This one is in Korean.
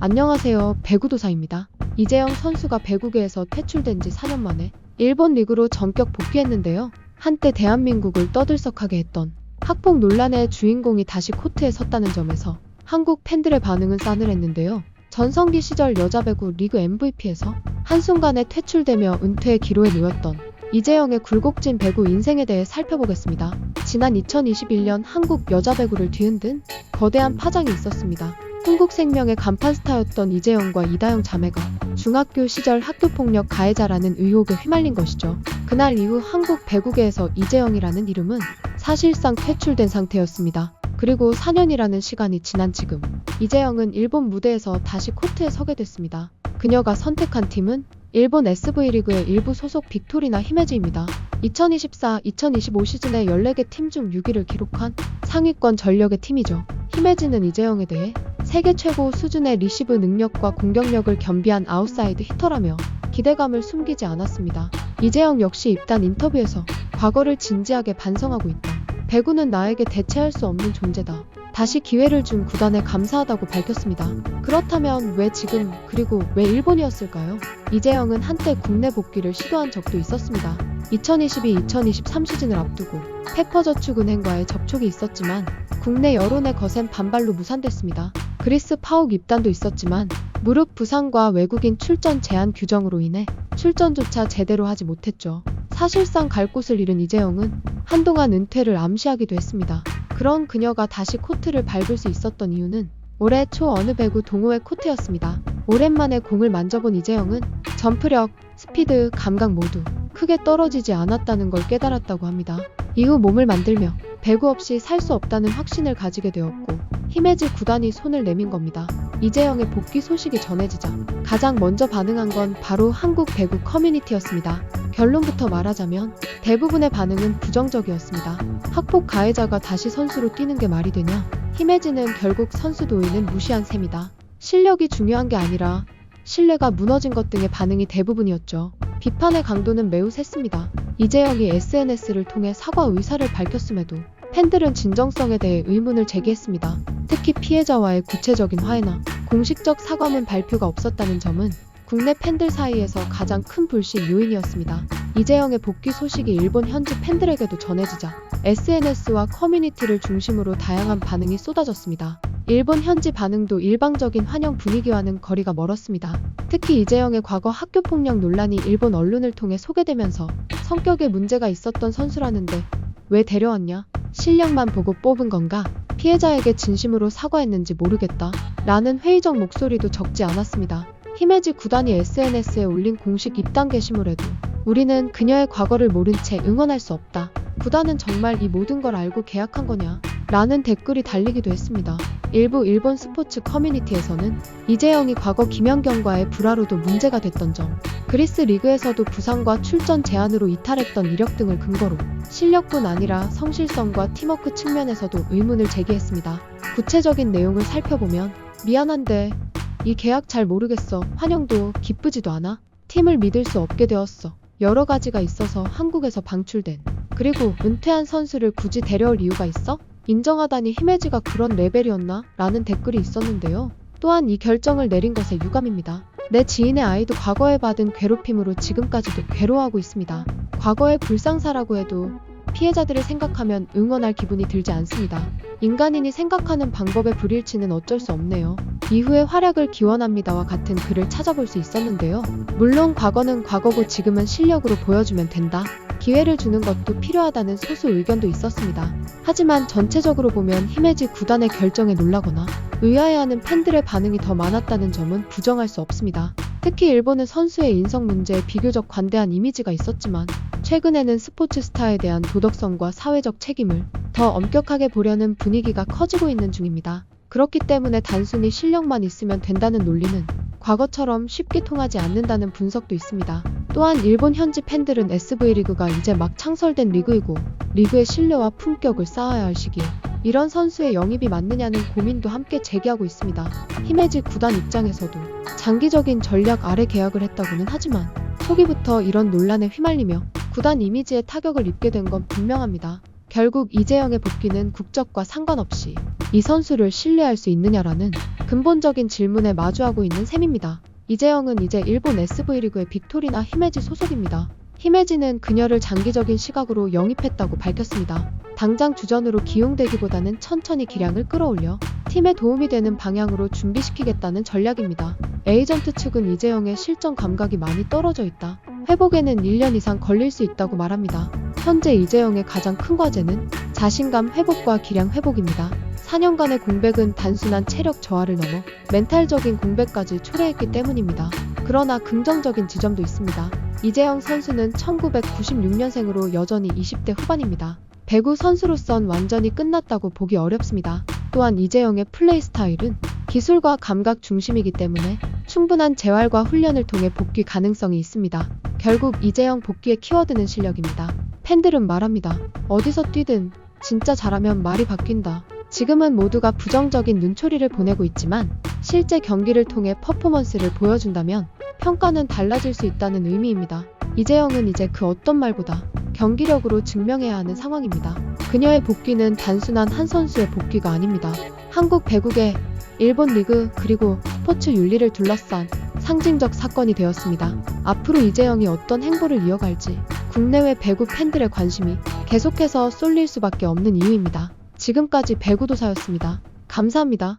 안녕하세요. 배구도사입니다. 이재영 선수가 배구계에서 퇴출된 지 4년 만에 일본 리그로 전격 복귀했는데요. 한때 대한민국을 떠들썩하게 했던 학폭 논란의 주인공이 다시 코트에 섰다는 점에서 한국 팬들의 반응은 싸늘했는데요. 전성기 시절 여자 배구 리그 MVP에서 한순간에 퇴출되며 은퇴의 기로에 놓였던 이재영의 굴곡진 배구 인생에 대해 살펴보겠습니다. 지난 2021년 한국 여자 배구를 뒤흔든 거대한 파장이 있었습니다. 흥국생명의 간판 스타였던 이재영과 이다영 자매가 중학교 시절 학교폭력 가해자라는 의혹에 휘말린 것이죠. 그날 이후 한국 배구계에서 이재영이라는 이름은 사실상 퇴출된 상태였습니다. 그리고 4년이라는 시간이 지난 지금 이재영은 일본 무대에서 다시 코트에 서게 됐습니다. 그녀가 선택한 팀은 일본 SV리그의 일부 소속 빅토리나 히메지입니다. 2024-2025 시즌에 14개 팀 중 6위를 기록한 상위권 전력의 팀이죠. 히메지는 이재영에 대해 세계 최고 수준의 리시브 능력과 공격력을 겸비한 아웃사이드 히터라며 기대감을 숨기지 않았습니다. 이재영 역시 입단 인터뷰에서 과거를 진지하게 반성하고 있다. 배구는 나에게 대체할 수 없는 존재다. 다시 기회를 준 구단에 감사하다고 밝혔습니다. 그렇다면 왜 지금 그리고 왜 일본이었을까요? 이재영은 한때 국내 복귀를 시도한 적도 있었습니다. 2022-2023 시즌을 앞두고 페퍼저축은행과의 접촉이 있었지만 국내 여론의 거센 반발로 무산됐습니다. 그리스 파옥 입단도 있었지만 무릎 부상과 외국인 출전 제한 규정으로 인해 출전조차 제대로 하지 못했죠. 사실상 갈 곳을 잃은 이재영은 한동안 은퇴를 암시하기도 했습니다. 그런 그녀가 다시 코트를 밟을 수 있었던 이유는 올해 초 어느 배구 동호회 코트였습니다. 오랜만에 공을 만져본 이재영은 점프력, 스피드, 감각 모두 크게 떨어지지 않았다는 걸 깨달았다고 합니다. 이후 몸을 만들며 배구 없이 살 수 없다는 확신을 가지게 되었고 히메지 구단이 손을 내민 겁니다. 이재영의 복귀 소식이 전해지자 가장 먼저 반응한 건 바로 한국 배구 커뮤니티였습니다. 결론부터 말하자면 대부분의 반응은 부정적이었습니다. 학폭 가해자가 다시 선수로 뛰는 게 말이 되냐? 히메지는 결국 선수 도의는 무시한 셈이다. 실력이 중요한 게 아니라 신뢰가 무너진 것 등의 반응이 대부분이었죠. 비판의 강도는 매우 셌습니다. 이재영이 SNS를 통해 사과 의사를 밝혔음에도 팬들은 진정성에 대해 의문을 제기했습니다. 특히 피해자와의 구체적인 화해나 공식적 사과문 발표가 없었다는 점은 국내 팬들 사이에서 가장 큰 불신 요인이었습니다. 이재영의 복귀 소식이 일본 현지 팬들에게도 전해지자 SNS와 커뮤니티를 중심으로 다양한 반응이 쏟아졌습니다. 일본 현지 반응도 일방적인 환영 분위기와는 거리가 멀었습니다. 특히 이재영의 과거 학교폭력 논란이 일본 언론을 통해 소개되면서 성격에 문제가 있었던 선수라는데 왜 데려왔냐? 실력만 보고 뽑은 건가? 피해자에게 진심으로 사과했는지 모르겠다. 라는 회의적 목소리도 적지 않았습니다. 히메지 구단이 SNS에 올린 공식 입단 게시물에도 우리는 그녀의 과거를 모른 채 응원할 수 없다. 구단은 정말 이 모든 걸 알고 계약한 거냐? 라는 댓글이 달리기도 했습니다. 일부 일본 스포츠 커뮤니티에서는 이재영이 과거 김연경과의 불화로도 문제가 됐던 점, 그리스 리그에서도 부상과 출전 제한으로 이탈했던 이력 등을 근거로 실력뿐 아니라 성실성과 팀워크 측면에서도 의문을 제기했습니다. 구체적인 내용을 살펴보면 미안한데 이 계약 잘 모르겠어. 환영도 기쁘지도 않아. 팀을 믿을 수 없게 되었어. 여러 가지가 있어서 한국에서 방출된. 그리고 은퇴한 선수를 굳이 데려올 이유가 있어? 인정하다니 히메지가 그런 레벨이었나? 라는 댓글이 있었는데요. 또한 이 결정을 내린 것에 유감입니다. 내 지인의 아이도 과거에 받은 괴롭힘으로 지금까지도 괴로워하고 있습니다. 과거의 불상사라고 해도 피해자들을 생각하면 응원할 기분이 들지 않습니다. 인간인이 생각하는 방법의 불일치는 어쩔 수 없네요. 이후의 활약을 기원합니다와 같은 글을 찾아볼 수 있었는데요. 물론 과거는 과거고 지금은 실력으로 보여주면 된다. 기회를 주는 것도 필요하다는 소수 의견도 있었습니다. 하지만 전체적으로 보면 히메지 구단의 결정에 놀라거나 의아해하는 팬들의 반응이 더 많았다는 점은 부정할 수 없습니다. 특히 일본은 선수의 인성 문제에 비교적 관대한 이미지가 있었지만 최근에는 스포츠 스타에 대한 도덕성과 사회적 책임을 더 엄격하게 보려는 분위기가 커지고 있는 중입니다. 그렇기 때문에 단순히 실력만 있으면 된다는 논리는 과거처럼 쉽게 통하지 않는다는 분석도 있습니다. 또한 일본 현지 팬들은 SV리그가 이제 막 창설된 리그이고 리그의 신뢰와 품격을 쌓아야 할 시기에 이런 선수의 영입이 맞느냐는 고민도 함께 제기하고 있습니다. 히메지 구단 입장에서도 장기적인 전략 아래 계약을 했다고는 하지만 초기부터 이런 논란에 휘말리며 구단 이미지에 타격을 입게 된 건 분명합니다. 결국 이재영의 복귀는 국적과 상관없이 이 선수를 신뢰할 수 있느냐라는 근본적인 질문에 마주하고 있는 셈입니다. 이재영은 이제 일본 SV리그의 빅토리나 히메지 소속입니다. 히메지는 그녀를 장기적인 시각으로 영입했다고 밝혔습니다. 당장 주전으로 기용되기보다는 천천히 기량을 끌어올려 팀에 도움이 되는 방향으로 준비시키겠다는 전략입니다. 에이전트 측은 이재영의 실전 감각이 많이 떨어져 있다. 회복에는 1년 이상 걸릴 수 있다고 말합니다. 현재 이재영의 가장 큰 과제는 자신감 회복과 기량 회복입니다. 4년간의 공백은 단순한 체력 저하를 넘어 멘탈적인 공백까지 초래했기 때문입니다. 그러나 긍정적인 지점도 있습니다. 이재영 선수는 1996년생으로 여전히 20대 후반입니다. 배구 선수로선 완전히 끝났다고 보기 어렵습니다. 또한 이재영의 플레이 스타일은 기술과 감각 중심이기 때문에 충분한 재활과 훈련을 통해 복귀 가능성이 있습니다. 결국 이재영 복귀의 키워드는 실력입니다. 팬들은 말합니다. 어디서 뛰든 진짜 잘하면 말이 바뀐다. 지금은 모두가 부정적인 눈초리를 보내고 있지만 실제 경기를 통해 퍼포먼스를 보여준다면 평가는 달라질 수 있다는 의미입니다. 이재영은 이제 그 어떤 말보다 경기력으로 증명해야 하는 상황입니다. 그녀의 복귀는 단순한 한 선수의 복귀가 아닙니다. 한국 배구계, 일본 리그 그리고 스포츠 윤리를 둘러싼 상징적 사건이 되었습니다. 앞으로 이재영이 어떤 행보를 이어갈지 국내외 배구 팬들의 관심이 계속해서 쏠릴 수밖에 없는 이유입니다. 지금까지 배구도사였습니다. 감사합니다.